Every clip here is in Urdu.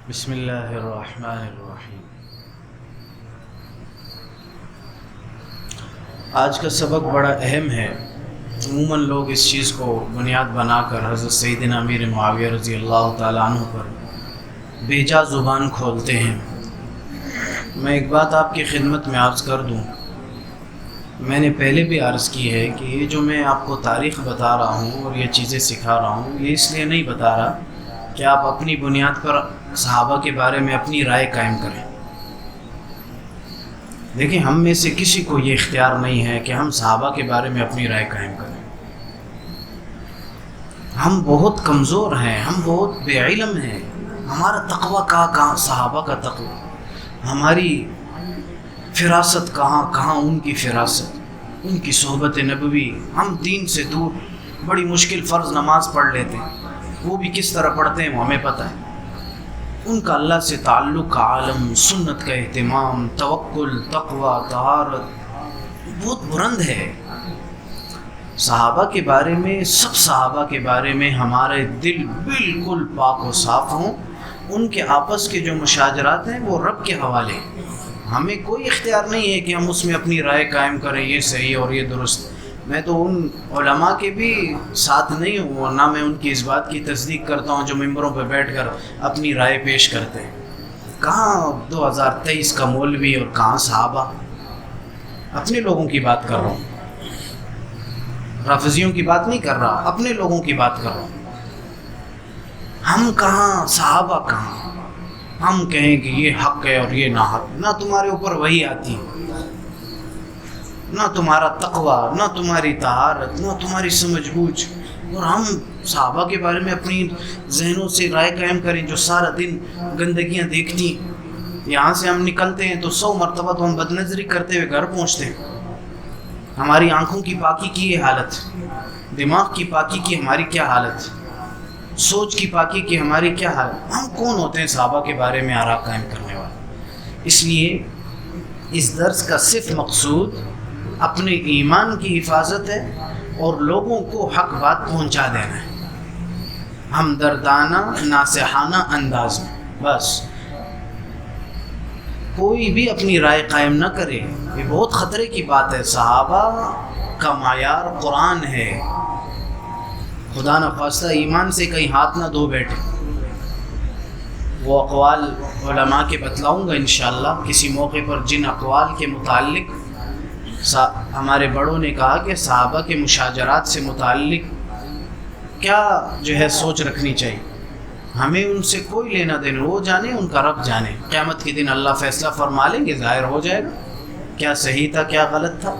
بسم اللہ الرحمن الرحیم۔ آج کا سبق بڑا اہم ہے۔ عموماً لوگ اس چیز کو بنیاد بنا کر حضرت سیدنا امیر معاویہ رضی اللہ تعالیٰ عنہ پر بیجا زبان کھولتے ہیں۔ میں ایک بات آپ کی خدمت میں عرض کر دوں، میں نے پہلے بھی عرض کی ہے کہ یہ جو میں آپ کو تاریخ بتا رہا ہوں اور یہ چیزیں سکھا رہا ہوں، یہ اس لیے نہیں بتا رہا کہ آپ اپنی بنیاد پر صحابہ کے بارے میں اپنی رائے قائم کریں۔ دیکھیں، ہم میں سے کسی کو یہ اختیار نہیں ہے کہ ہم صحابہ کے بارے میں اپنی رائے قائم کریں۔ ہم بہت کمزور ہیں، ہم بہت بے علم ہیں۔ ہمارا تقوی کہاں صحابہ کا تقوی، ہماری فراست کہاں ان کی فراست، ان کی صحبت نبوی۔ ہم دین سے دور بڑی مشکل فرض نماز پڑھ لیتے ہیں، وہ بھی کس طرح پڑھتے ہیں وہ ہمیں پتہ ہے۔ ان کا اللہ سے تعلق کا عالم، سنت کا اہتمام، توکل، تقوی، طہارت بہت بلند ہے۔ صحابہ کے بارے میں، سب صحابہ کے بارے میں ہمارے دل بالکل پاک و صاف ہوں۔ ان کے آپس کے جو مشاجرات ہیں وہ رب کے حوالے ہیں۔ ہمیں کوئی اختیار نہیں ہے کہ ہم اس میں اپنی رائے قائم کریں، یہ صحیح اور یہ درست۔ میں تو ان علماء کے بھی ساتھ نہیں ہوں، اور نہ میں ان کی اس بات کی تصدیق کرتا ہوں جو ممبروں پہ بیٹھ کر اپنی رائے پیش کرتے ہیں۔ کہاں 2023 کا مولوی اور کہاں صحابہ؟ اپنے لوگوں کی بات کر رہا ہوں، رافضیوں کی بات نہیں کر رہا، اپنے لوگوں کی بات کر رہا ہوں۔ ہم کہاں، صحابہ کہاں؟ ہم کہیں کہ یہ حق ہے اور یہ نہ حق، نہ تمہارے اوپر وہی آتی ہے، نہ تمہارا تقوی، نہ تمہاری طہارت، نہ تمہاری سمجھ بوجھ، اور ہم صحابہ کے بارے میں اپنی ذہنوں سے رائے قائم کریں جو سارا دن گندگیاں دیکھتی ہیں۔ یہاں سے ہم نکلتے ہیں تو 100 مرتبہ تو ہم بدنظری کرتے ہوئے گھر پہنچتے ہیں۔ ہماری آنکھوں کی پاکی کی یہ حالت، دماغ کی پاکی کی ہماری کیا حالت، سوچ کی پاکی کی ہماری کیا حالت۔ ہم کون ہوتے ہیں صحابہ کے بارے میں آراء قائم کرنے والے؟ اس لیے اس درس کا صرف مقصود اپنے ایمان کی حفاظت ہے اور لوگوں کو حق بات پہنچا دینا ہے، ہمدردانہ ناصحانہ انداز میں۔ بس کوئی بھی اپنی رائے قائم نہ کرے، یہ بہت خطرے کی بات ہے۔ صحابہ کا معیار قرآن ہے۔ خدا نہ خواستہ ایمان سے کہیں ہاتھ نہ دھو بیٹھے۔ وہ اقوال علماء کے بتلاؤں گا انشاءاللہ کسی موقع پر، جن اقوال کے متعلق ہمارے بڑوں نے کہا کہ صحابہ کے مشاجرات سے متعلق کیا جو ہے سوچ رکھنی چاہیے۔ ہمیں ان سے کوئی لینا دینا، وہ جانے، ان کا رب جانے۔ قیامت کے دن اللہ فیصلہ فرما لیں گے، ظاہر ہو جائے گا کیا صحیح تھا کیا غلط تھا،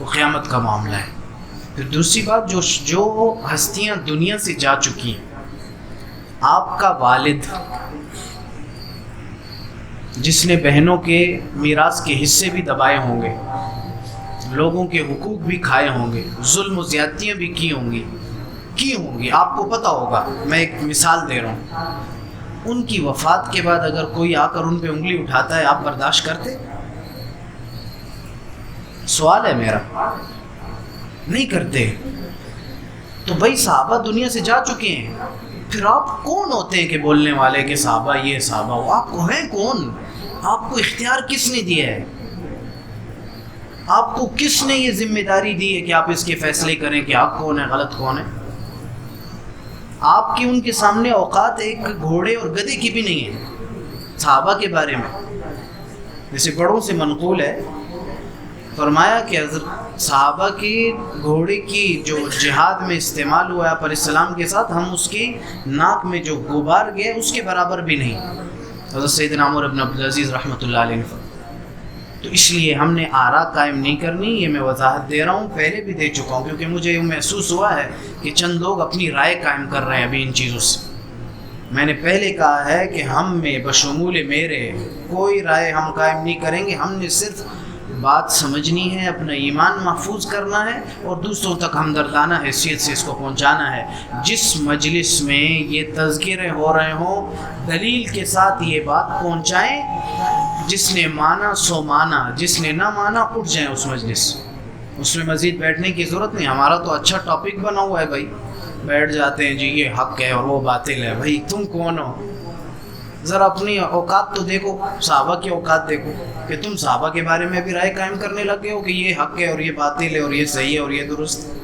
وہ قیامت کا معاملہ ہے۔ پھر دوسری بات، جو ہستیاں دنیا سے جا چکی ہیں، آپ کا والد جس نے بہنوں کے میراث کے حصے بھی دبائے ہوں گے، لوگوں کے حقوق بھی کھائے ہوں گے، ظلم و زیادتیاں بھی کی ہوں گی، آپ کو پتہ ہوگا۔ میں ایک مثال دے رہا ہوں، ان کی وفات کے بعد اگر کوئی آ کر ان پہ انگلی اٹھاتا ہے، آپ برداشت کرتے؟ سوال ہے میرا، نہیں کرتے۔ تو بھائی صحابہ دنیا سے جا چکے ہیں، پھر آپ کون ہوتے ہیں کہ بولنے والے کہ صحابہ یہ صحابہ وہ؟ آپ کو ہیں کون؟ آپ کو اختیار کس نے دیا ہے؟ آپ کو کس نے یہ ذمہ داری دی ہے کہ آپ اس کے فیصلے کریں کہ حق کون ہے غلط کون ہے؟ آپ کی ان کے سامنے اوقات ایک گھوڑے اور گدھے کی بھی نہیں ہے۔ صحابہ کے بارے میں جیسے بڑوں سے منقول ہے، فرمایا کہ حضرت صحابہ کی گھوڑے کی جو جہاد میں استعمال ہوا ہے آپ علیہ السلام کے ساتھ، ہم اس کی ناک میں جو غبار گئے اس کے برابر بھی نہیں۔ حضرت سیدنا عمر بن عبدالعزیز رحمۃ اللہ علیہ نے۔ تو اس لیے ہم نے آراء قائم نہیں کرنی، یہ میں وضاحت دے رہا ہوں، پہلے بھی دے چکا ہوں، کیونکہ مجھے یہ محسوس ہوا ہے کہ چند لوگ اپنی رائے قائم کر رہے ہیں ابھی ان چیزوں سے۔ میں نے پہلے کہا ہے کہ ہم میں بشمول میرے کوئی رائے ہم قائم نہیں کریں گے۔ ہم نے صرف بات سمجھنی ہے، اپنا ایمان محفوظ کرنا ہے اور دوسروں تک ہمدردانہ حیثیت سے اس کو پہنچانا ہے۔ جس مجلس میں یہ تذکرے ہو رہے ہوں، دلیل کے ساتھ یہ بات پہنچائیں۔ جس نے مانا سو مانا، جس نے نہ مانا اٹھ جائیں اس مجلس سے۔ اس میں مزید بیٹھنے کی ضرورت نہیں۔ ہمارا تو اچھا ٹاپک بنا ہوا ہے بھائی، بیٹھ جاتے ہیں جی یہ حق ہے اور وہ باطل ہے۔ بھائی تم کون ہو؟ ذرا اپنی اوقات تو دیکھو، صحابہ کی اوقات دیکھو کہ تم صحابہ کے بارے میں بھی رائے قائم کرنے لگ گئے ہو کہ یہ حق ہے اور یہ باطل ہے اور یہ صحیح ہے اور یہ درست ہے۔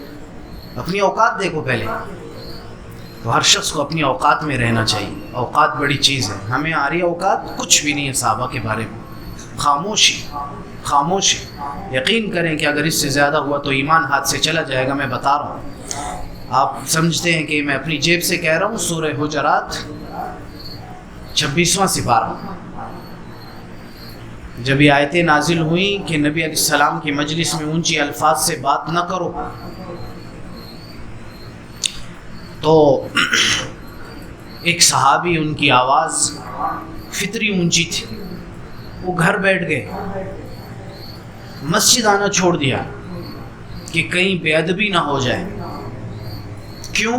اپنی اوقات دیکھو پہلے۔ تو ہر شخص کو اپنی اوقات میں رہنا چاہیے، اوقات بڑی چیز ہے۔ ہمیں آ رہی اوقات کچھ بھی نہیں ہے صحابہ کے بارے میں، خاموشی خاموشی۔ یقین کریں کہ اگر اس سے زیادہ ہوا تو ایمان ہاتھ سے چلا جائے گا۔ میں بتا رہا ہوں، آپ سمجھتے ہیں کہ میں اپنی جیب سے کہہ رہا ہوں۔ سورہ حجرات 26واں سپارہ، جب یہ آیتیں نازل ہوئیں کہ نبی علیہ السلام کی مجلس میں اونچی الفاظ سے بات نہ کرو، تو ایک صحابی، ان کی آواز فطری اونچی تھی، وہ گھر بیٹھ گئے، مسجد آنا چھوڑ دیا کہ کہیں بے ادبی نہ ہو جائے۔ کیوں؟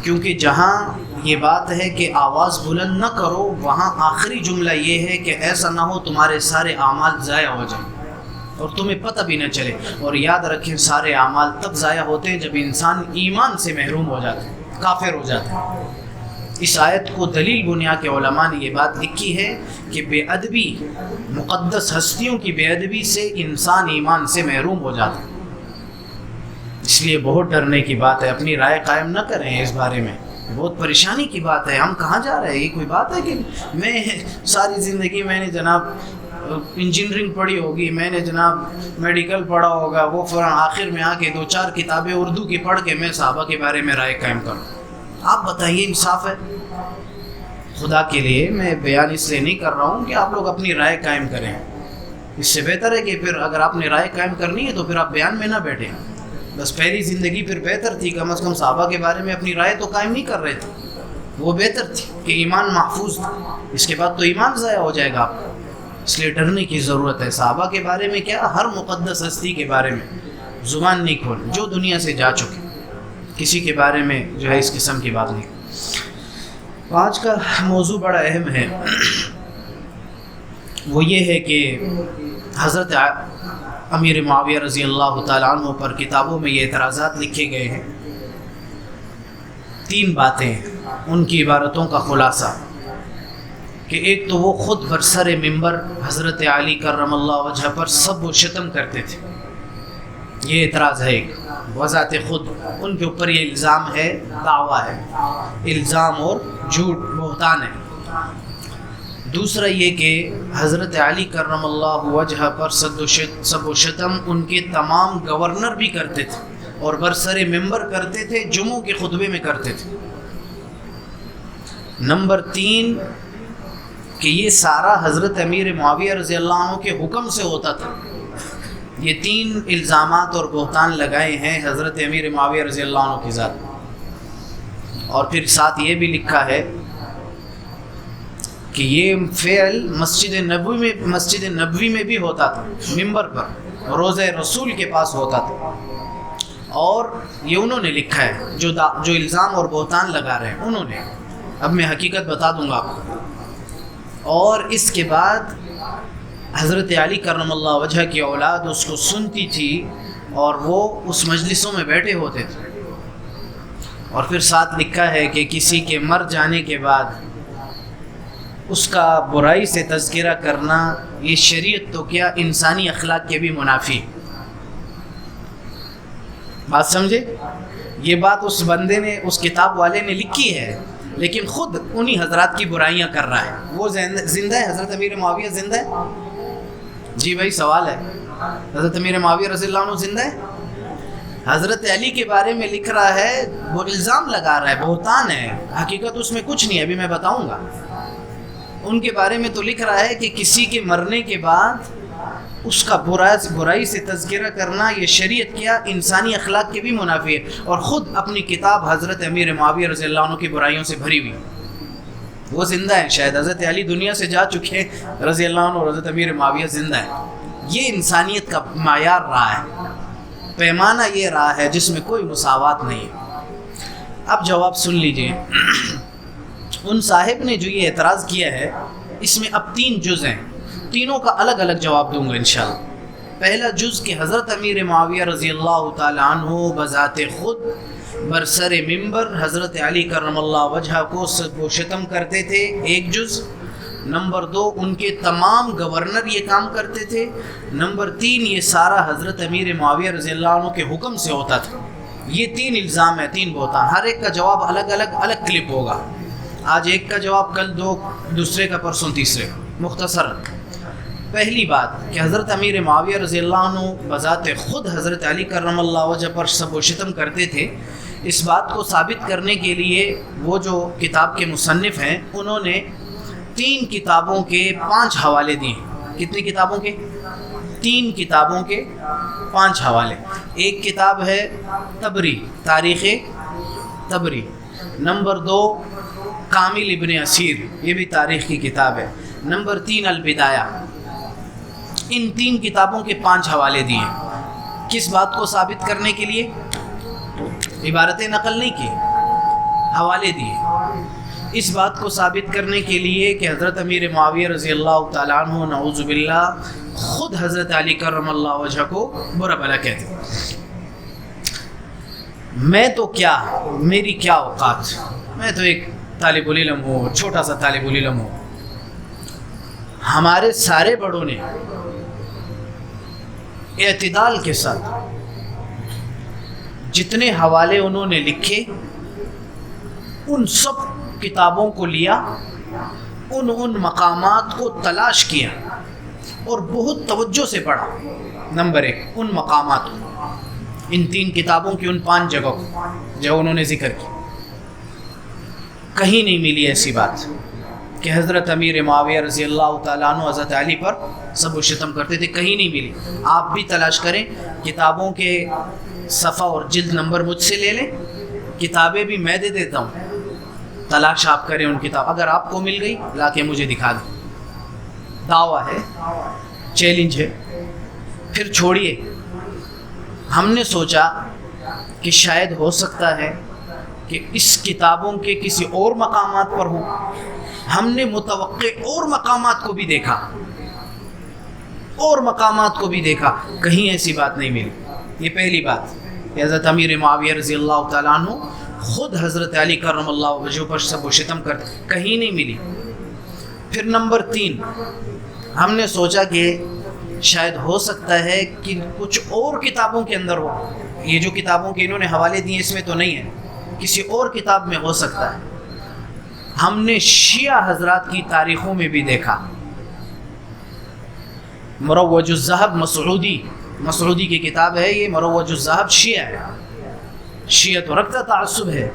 کیونکہ جہاں یہ بات ہے کہ آواز بلند نہ کرو، وہاں آخری جملہ یہ ہے کہ ایسا نہ ہو تمہارے سارے اعمال ضائع ہو جائیں اور تمہیں پتہ بھی نہ چلے۔ اور یاد رکھیں، سارے اعمال تب ضائع ہوتے ہیں جب انسان ایمان سے محروم ہو جاتا ہے، کافر ہو جاتا ہے۔ اس آیت کو دلیل بنیاد کے علماء نے یہ بات لکھی ہے کہ بے ادبی، مقدس ہستیوں کی بے ادبی سے انسان ایمان سے محروم ہو جاتا ہے۔ اس لیے بہت ڈرنے کی بات ہے، اپنی رائے قائم نہ کریں اس بارے میں، بہت پریشانی کی بات ہے۔ ہم کہاں جا رہے ہیں؟ یہ کوئی بات ہے کہ میں ساری زندگی میں نے جناب انجینئرنگ پڑھی ہوگی، میں نے جناب میڈیکل پڑھا ہوگا، وہ فوراً آخر میں آ کے 2-4 کتابیں اردو کی پڑھ کے میں صحابہ کے بارے میں رائے قائم کروں؟ آپ بتائیے، انصاف ہے؟ خدا کے لیے میں بیان اس لیے نہیں کر رہا ہوں کہ آپ لوگ اپنی رائے قائم کریں۔ اس سے بہتر ہے کہ پھر اگر آپ نے رائے قائم کرنی ہے تو پھر آپ بیان میں نہ بیٹھیں۔ بس پہلی زندگی پھر بہتر تھی، کم از کم صحابہ کے بارے میں اپنی رائے تو قائم نہیں کر رہے تھے، وہ بہتر تھی کہ ایمان محفوظ تھا۔ اس کے بعد تو ایمان ضائع ہو جائے گا آپ کو، اس لیے ڈرنے کی ضرورت ہے۔ صحابہ کے بارے میں کیا، ہر مقدس ہستی کے بارے میں زبان نہیں کھول، جو دنیا سے جا چکے، کسی کے بارے میں جو ہے اس قسم کی بات نہیں۔ آج کا موضوع بڑا اہم ہے، وہ یہ ہے کہ حضرت امیر معاویہ رضی اللہ تعالیٰ عنہ پر کتابوں میں یہ اعتراضات لکھے گئے ہیں۔ 3 باتیں، ان کی عبارتوں کا خلاصہ، کہ ایک تو وہ خود برسر منبر حضرت علی کرم اللہ وجہ پر سب و شتم کرتے تھے، یہ اعتراض ہے ایک، بذات خود ان کے اوپر یہ الزام ہے، دعویٰ ہے، الزام اور جھوٹ، بہتان ہے۔ دوسرا یہ کہ حضرت علی کرم اللہ وجہ پر سب و شتم ان کے تمام گورنر بھی کرتے تھے اور برسر منبر کرتے تھے، جمعوں کے خطبے میں کرتے تھے۔ نمبر 3 کہ یہ سارا حضرت امیر معاویہ رضی اللہ عنہ کے حکم سے ہوتا تھا۔ یہ 3 الزامات اور بہتان لگائے ہیں حضرت امیر معاویہ رضی اللہ عنہ کی ذات۔ اور پھر ساتھ یہ بھی لکھا ہے کہ یہ فعل مسجد نبوی میں بھی ہوتا تھا، منبر پر، روضہ رسول کے پاس ہوتا تھا۔ اور یہ انہوں نے لکھا ہے، جو الزام اور بہتان لگا رہے ہیں انہوں نے۔ اب میں حقیقت بتا دوں گا آپ کو۔ اور اس کے بعد حضرت علی کرم اللہ وجہ کی اولاد اس کو سنتی تھی اور وہ اس مجلسوں میں بیٹھے ہوتے تھے۔ اور پھر ساتھ لکھا ہے کہ کسی کے مر جانے کے بعد اس کا برائی سے تذکرہ کرنا، یہ شریعت تو کیا انسانی اخلاق کے بھی منافی۔ بات سمجھے؟ یہ بات اس بندے نے، اس کتاب والے نے لکھی ہے، لیکن خود انہی حضرات کی برائیاں کر رہا ہے۔ وہ زندہ ہے؟ حضرت امیر معاویہ زندہ ہے؟ جی بھائی سوال ہے، حضرت امیر معاویہ رضی اللہ عنہ زندہ ہے؟ حضرت علی کے بارے میں لکھ رہا ہے، وہ الزام لگا رہا ہے، بہتان ہے، حقیقت اس میں کچھ نہیں ہے، ابھی میں بتاؤں گا۔ ان کے بارے میں تو لکھ رہا ہے کہ کسی کے مرنے کے بعد اس کا برائی سے تذکرہ کرنا، یہ شریعت کیا انسانی اخلاق کے بھی منافی ہے۔ اور خود اپنی کتاب حضرت امیر معاویہ رضی اللہ عنہ کی برائیوں سے بھری ہوئی۔ وہ زندہ ہیں، شاید حضرت علی دنیا سے جا چکے رضی اللہ عنہ، اور حضرت امیر معاویہ زندہ ہیں۔ یہ انسانیت کا معیار رہا ہے، پیمانہ یہ رہا ہے جس میں کوئی مساوات نہیں ہے۔ اب جواب سن لیجئے۔ ان صاحب نے جو یہ اعتراض کیا ہے، اس میں اب 3 جز ہیں، تینوں کا الگ الگ جواب دوں گا انشاءاللہ۔ پہلا جز کہ حضرت امیر معاویہ رضی اللہ تعالیٰ عنہ بذات خود برسر ممبر حضرت علی کرم اللہ وجہ کو سب و شتم کرتے تھے، ایک جز۔ نمبر 2 ان کے تمام گورنر یہ کام کرتے تھے۔ نمبر 3 یہ سارا حضرت امیر معاویہ رضی اللہ عنہ کے حکم سے ہوتا تھا۔ یہ 3 الزام ہے، 3 بہتان، ہر ایک کا جواب الگ الگ کلپ ہوگا، آج ایک کا جواب، کل دوسرے کا، پرسوں تیسرے کا۔ مختصر پہلی بات کہ حضرت امیر معاویہ رضی اللہ عنہ بذات خود حضرت علی کرم اللہ وجہ پر سب و شتم کرتے تھے، اس بات کو ثابت کرنے کے لیے وہ جو کتاب کے مصنف ہیں انہوں نے 3 کتابوں کے 5 حوالے دیے۔ کتنی کتابوں کے؟ 3 کتابوں کے 5 حوالے۔ ایک کتاب ہے تبری، تاریخ تبری۔ نمبر 2 کامل ابن اسیر، یہ بھی تاریخ کی کتاب ہے۔ نمبر 3 البدایہ۔ ان 3 کتابوں کے 5 حوالے دیے۔ کس بات کو ثابت کرنے کے لیے؟ عبارتیں نقل نہیں کی، حوالے دیے۔ اس بات کو ثابت کرنے کے لیے کہ حضرت امیر معاویہ رضی اللہ تعالیٰ عنہ نعوذ باللہ خود حضرت علی کرم اللہ وجہ کو برا بھلا کہتے ہیں۔ میں تو کیا، میری کیا اوقات، میں تو ایک طالب العلم ہوں، چھوٹا سا طالب العلم ہوں۔ ہمارے سارے بڑوں نے اعتدال کے ساتھ جتنے حوالے انہوں نے لکھے ان سب کتابوں کو لیا، ان مقامات کو تلاش کیا اور بہت توجہ سے پڑھا۔ نمبر 1 ان مقامات کو، ان 3 کتابوں کی ان 5 جگہوں کو جو انہوں نے ذکر کی، کہیں نہیں ملی ایسی بات کہ حضرت امیر معاویہ رضی اللہ تعالیٰ عنہ حضرت علی پر سب و شتم کرتے تھے، کہیں نہیں ملی۔ آپ بھی تلاش کریں، کتابوں کے صفحہ اور جلد نمبر مجھ سے لے لیں، کتابیں بھی میں دے دیتا ہوں، تلاش آپ کریں ان کتاب، اگر آپ کو مل گئی لا کے مجھے دکھا دیں۔ دعویٰ ہے، چیلنج ہے۔ پھر چھوڑیے، ہم نے سوچا کہ شاید ہو سکتا ہے کہ اس کتابوں کے کسی اور مقامات پر ہوں۔ ہم نے متوقع اور مقامات کو بھی دیکھا، اور مقامات کو بھی دیکھا، کہیں ایسی بات نہیں ملی۔ یہ پہلی بات کہ حضرت امیر معاویہ رضی اللہ تعالیٰ عنہ خود حضرت علی کرم اللہ وجہ پر سب و شتم کرتے، کہیں نہیں ملی۔ پھر نمبر 3 ہم نے سوچا کہ شاید ہو سکتا ہے کہ کچھ اور کتابوں کے اندر ہو، یہ جو کتابوں کے انہوں نے حوالے دیے اس میں تو نہیں ہے، کسی اور کتاب میں ہو سکتا ہے۔ ہم نے شیعہ حضرات کی تاریخوں میں بھی دیکھا، مروج الذہب مسعودی کی کتاب ہے یہ، مروج الذہب شیعہ ہے، شیعہ تو رکھتا تعصب ہے،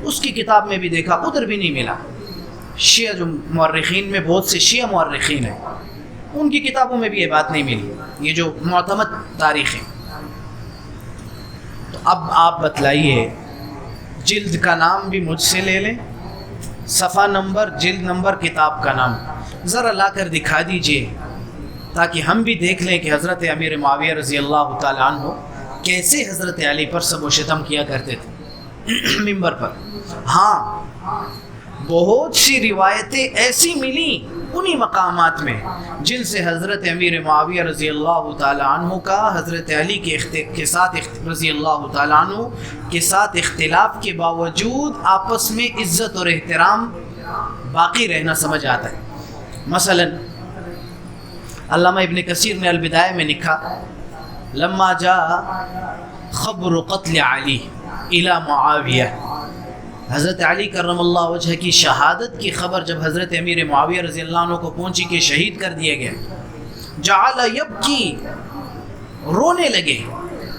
اس کی کتاب میں بھی دیکھا، ادھر بھی نہیں ملا۔ شیعہ جو مورخین میں بہت سے شیعہ مورخین ہیں، ان کی کتابوں میں بھی یہ بات نہیں ملی، یہ جو معتمد تاریخ ہیں۔ تو اب آپ بتلائیے، جلد کا نام بھی مجھ سے لے لیں، صفحہ نمبر، جلد نمبر، کتاب کا نام ذرا لا کر دکھا دیجئے تاکہ ہم بھی دیکھ لیں کہ حضرت امیر معاویہ رضی اللہ تعالیٰ عنہ کیسے حضرت علی پر سب و شتم کیا کرتے تھے ممبر پر۔ ہاں، بہت سی روایتیں ایسی ملیں انہی مقامات میں جن سے حضرت امیر معاویہ رضی اللہ تعالیٰ عنہ کا حضرت علی کے ساتھ رضی اللہ تعالیٰ عنہ کے ساتھ اختلاف کے باوجود آپس میں عزت اور احترام باقی رہنا سمجھ آتا ہے۔ مثلا علامہ ابن کثیر نے البدایہ میں لکھا، لما جاء خبر قتل علی الی معاویہ، حضرت علی کرم اللہ وجہ کی شہادت کی خبر جب حضرت امیر معاویہ رضی اللہ عنہ کو پہنچی کہ شہید کر دیا گیا، جعل یبکی، رونے لگے۔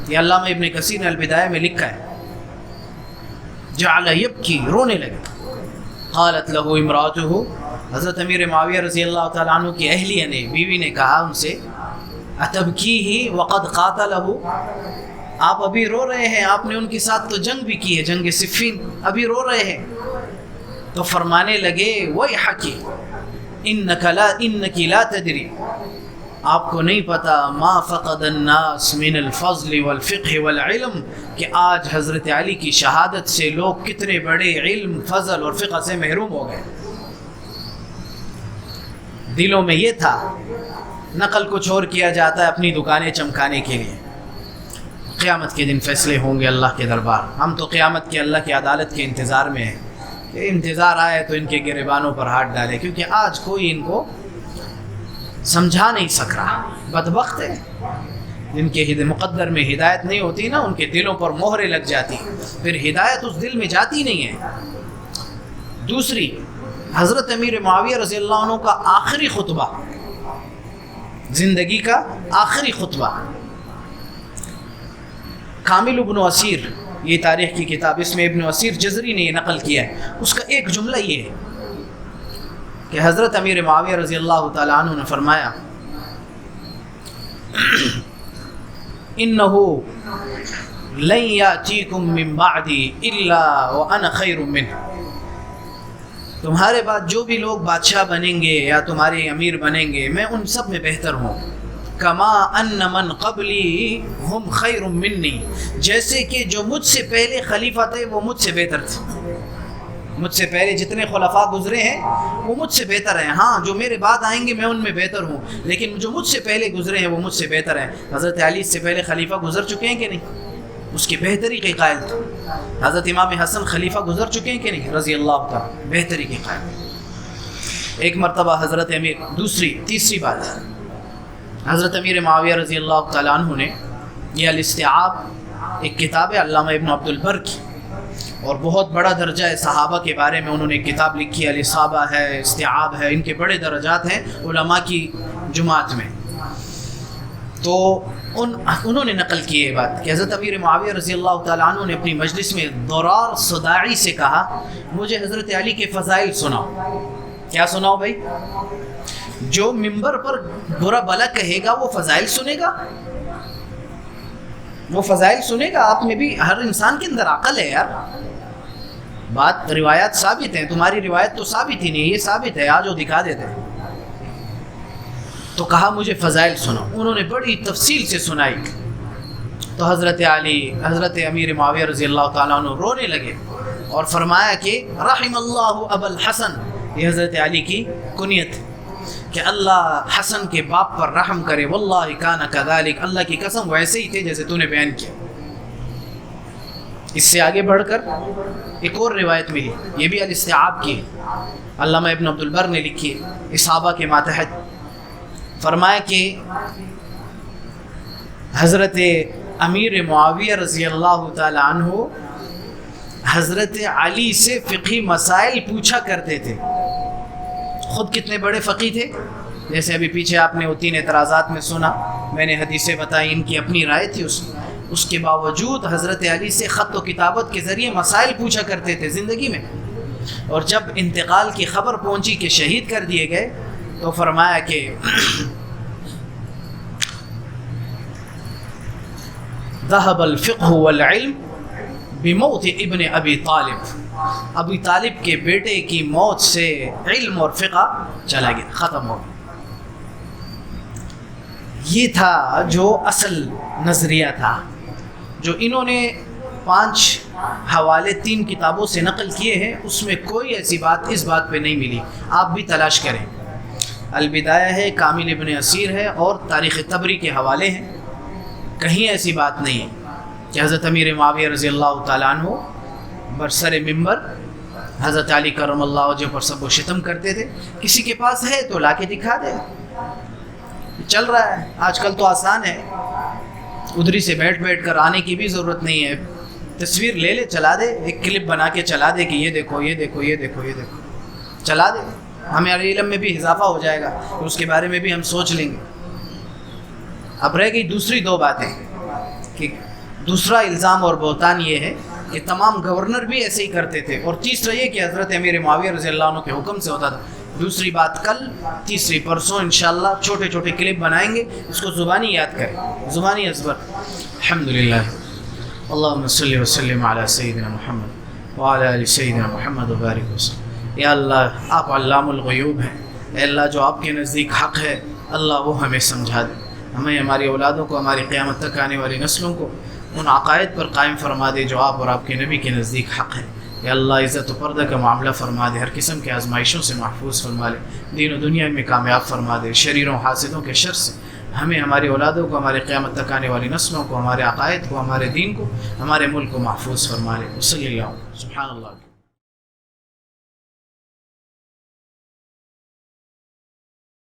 یہ علامہ ابن کثیر نے البدایہ میں لکھا ہے، جعل یبکی، رونے لگے۔ قالت له امراته، حضرت امیر معاویہ رضی اللہ تعالیٰ عنہ کی اہلیہ نے، بیوی نے کہا ان سے، اتبکیہ وقد قاتلہ، آپ ابھی رو رہے ہیں، آپ نے ان کے ساتھ تو جنگ بھی کی ہے، جنگ صفین، ابھی رو رہے ہیں؟ تو فرمانے لگے، ویحکی انکی لا تدری، آپ کو نہیں پتا، ما فقد الناس من الفضل والفقہ والعلم، کہ آج حضرت علی کی شہادت سے لوگ کتنے بڑے علم، فضل اور فقہ سے محروم ہو گئے۔ دلوں میں یہ تھا، نقل کچھ اور کیا جاتا ہے اپنی دکانیں چمکانے کے لیے۔ قیامت کے دن فیصلے ہوں گے اللہ کے دربار. ہم تو قیامت کے اللہ کی عدالت کے انتظار میں ہیں کہ انتظار آئے تو ان کے گریبانوں پر ہاتھ ڈالے، کیونکہ آج کوئی ان کو سمجھا نہیں سک رہا. بدبخت ہے جن کے مقدر میں ہدایت نہیں ہوتی نا، ان کے دلوں پر مہریں لگ جاتی، پھر ہدایت اس دل میں جاتی نہیں ہے. دوسری، حضرت امیر معاویہ رضی اللہ عنہ کا آخری خطبہ، زندگی کا آخری خطبہ. کامل ابن اسیر، یہ تاریخ کی کتاب، اس میں ابن اسیر جزری نے یہ نقل کیا ہے. اس کا ایک جملہ یہ ہے کہ حضرت امیر معاویہ رضی اللہ تعالیٰ عنہ نے فرمایا اِنَّهُ لَن يَأْتِيكُم مِّن بَعْدِي إِلَّا وَأَنَا خَيْرٌ مِّنْهُ، تمہارے بعد جو بھی لوگ بادشاہ بنیں گے یا تمہارے امیر بنیں گے، میں ان سب میں بہتر ہوں. کما ان من قبلی ہم خیر منی، جیسے کہ جو مجھ سے پہلے خلیفہ تھے وہ مجھ سے بہتر تھے. مجھ سے پہلے جتنے خلفاء گزرے ہیں وہ مجھ سے بہتر ہیں. ہاں جو میرے بعد آئیں گے میں ان میں بہتر ہوں، لیکن جو مجھ سے پہلے گزرے ہیں وہ مجھ سے بہتر ہیں. حضرت علی سے پہلے خلیفہ گزر چکے ہیں کہ نہیں؟ اس کی بہتری کے قائل تھے. حضرت امام حسن خلیفہ گزر چکے ہیں کہ نہیں رضی اللہ تعالیٰ، بہتری کے قائل. ایک مرتبہ حضرت امیر، تیسری بات، حضرت امیر معاویہ رضی اللہ تعالیٰ عنہ نے یہ الاستیعاب، ایک کتاب ہے علامہ ابن عبد البر کی، اور بہت بڑا درجہ ہے صحابہ کے بارے میں، انہوں نے کتاب لکھی ہے، الاصابہ ہے، استیعاب ہے، ان کے بڑے درجات ہیں علماء کی جماعت میں. تو انہوں نے نقل کی یہ بات کہ حضرت امیر معاویہ رضی اللہ تعالیٰ عنہ نے اپنی مجلس میں ضرار صداعی سے کہا، مجھے حضرت علی کے فضائل سناؤ. کیا سناؤ بھائی؟ جو ممبر پر برا بلا کہے گا وہ فضائل سنے گا، وہ فضائل سنے گا. آپ میں بھی، ہر انسان کے اندر عقل ہے یار. بات روایات ثابت ہیں، تمہاری روایت تو ثابت ہی نہیں، یہ ثابت ہے، آج وہ دکھا دیتے ہیں. تو کہا مجھے فضائل سنو. انہوں نے بڑی تفصیل سے سنائی. تو حضرت امیر معاویہ رضی اللہ تعالیٰ عنہ رونے لگے اور فرمایا کہ رحم اللہ ابا الحسن، یہ حضرت علی کی کنیت کہ اللہ حسن کے باپ پر رحم کرے. واللہ کان کذالک، اللہ کی قسم ویسے ہی تھے جیسے تو نے بیان کیا. اس سے آگے بڑھ کر ایک اور روایت میں یہ بھی الاستیعاب کی علامہ ابن عبد البر نے لکھی ہے، اصابہ کے ماتحت. فرمایا کہ حضرت امیر معاویہ رضی اللہ تعالی عنہ حضرت علی سے فقہی مسائل پوچھا کرتے تھے. خود کتنے بڑے فقی تھے، جیسے ابھی پیچھے آپ نے وہ 3 اعتراضات میں سنا، میں نے حدیثیں بتائی، ان کی اپنی رائے تھی. اس کے باوجود حضرت علی سے خط و کتابت کے ذریعے مسائل پوچھا کرتے تھے زندگی میں. اور جب انتقال کی خبر پہنچی کہ شہید کر دیے گئے تو فرمایا کہ ذهب الفقہ والعلم بموت ابن ابی طالب، ابی طالب کے بیٹے کی موت سے علم اور فقہ چلا گیا، ختم ہو گیا. یہ تھا جو اصل نظریہ تھا، جو انہوں نے 5 حوالے 3 کتابوں سے نقل کیے ہیں. اس میں کوئی ایسی بات اس بات پہ نہیں ملی. آپ بھی تلاش کریں، البدایہ ہے، کامل ابن اسیر ہے، اور تاریخ طبری کے حوالے ہیں. کہیں ایسی بات نہیں ہے کہ حضرت امیر معاویہ رضی اللہ تعالیٰ عنہ برسر ممبر حضرت علی کرم اللہ وجہ پر سب و شتم کرتے تھے. کسی کے پاس ہے تو لا کے دکھا دے، چل رہا ہے. آج کل تو آسان ہے، ادھری سے بیٹھ کر آنے کی بھی ضرورت نہیں ہے. تصویر لے لے، چلا دے، ایک کلپ بنا کے چلا دے کہ یہ دیکھو یہ دیکھو یہ دیکھو یہ دیکھو، چلا دے. ہمارے علم میں بھی اضافہ ہو جائے گا، اس کے بارے میں بھی ہم سوچ لیں گے. اب رہ گئی دوسری 2 باتیں کہ دوسرا الزام اور بہتان یہ ہے کہ تمام گورنر بھی ایسے ہی کرتے تھے، اور تیسرا یہ کہ حضرت امیر معاویہ رضی اللہ عنہ کے حکم سے ہوتا تھا. دوسری بات کل، تیسری پرسوں انشاءاللہ چھوٹے چھوٹے کلپ بنائیں گے، اس کو زبانی یاد کریں، زبانی ازبر. الحمدللہ، اللہم صلی وسلم علی سیدنا محمد وعلی آل سیدنا محمد وبارک وسلم. یا اللہ، آپ علام الغیوب ہیں. اے اللہ، جو آپ کے نزدیک حق ہے اللہ وہ ہمیں سمجھا دے. ہمیں، ہماری اولادوں کو، ہماری قیامت تک آنے والی نسلوں کو ان عقائد پر قائم فرما دے جو آپ اور آپ کے نبی کے نزدیک حق ہے. یا اللہ، عزت و پردہ کا معاملہ فرما دے، ہر قسم کے آزمائشوں سے محفوظ فرما لے، دین و دنیا میں کامیاب فرما دے، شریروں حاسدوں کے شر سے ہمیں، ہماری اولادوں کو، ہمارے قیامت تک آنے والی نسلوں کو، ہمارے عقائد کو، ہمارے دین کو، ہمارے ملک کو محفوظ فرما لے۔ صلی اللہ سبحان اللہ۔